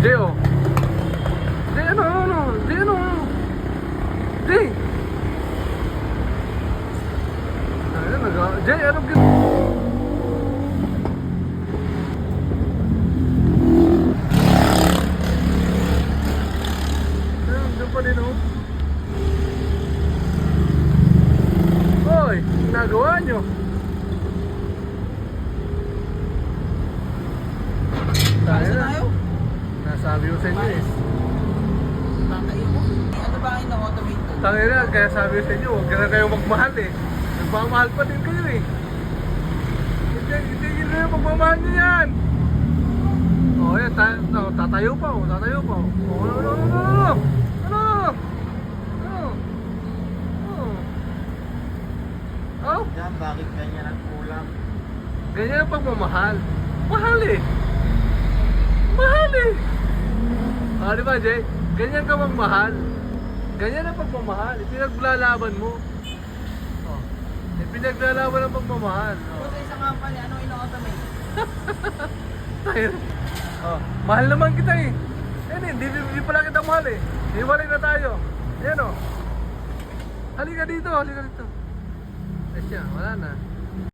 Jay, oh. Jay, ano? Jay, ano? Jay! Jay, anong Diyan pa din, oh. Hoy, ginagawa nyo. Tayo na. Nasabi ko sa inyo eh. Kakayo mo? Ano ba ang ina-automate to? Tayo na, kaya sabi ko sa inyo, huwag na kayo magmahal eh. Nagmamahal pa din kayo eh. Hindi nyo magmamahal nyo yan. Oh, yan, tatayo pa oh, tatayo pa oh. Oh, Yan, bakit ganyan ang kulang? ganyan ang pagmamahal. Mahal eh. Mahal eh. Ah, di ba, Jay? Ganyan ka magmahal. Ganyan ang pagmamahal. Ipinaglalaban mo. Oh. Ipinaglalaban ang pagmamahal. Oh. Kung sa isang company, ano ina-automate? Tayo. Oh, mahal naman kita eh. Hindi pala kita mahal eh. Hiwalay na tayo. Ayan oh. Halika dito, halika dito. Ay siya, wala na.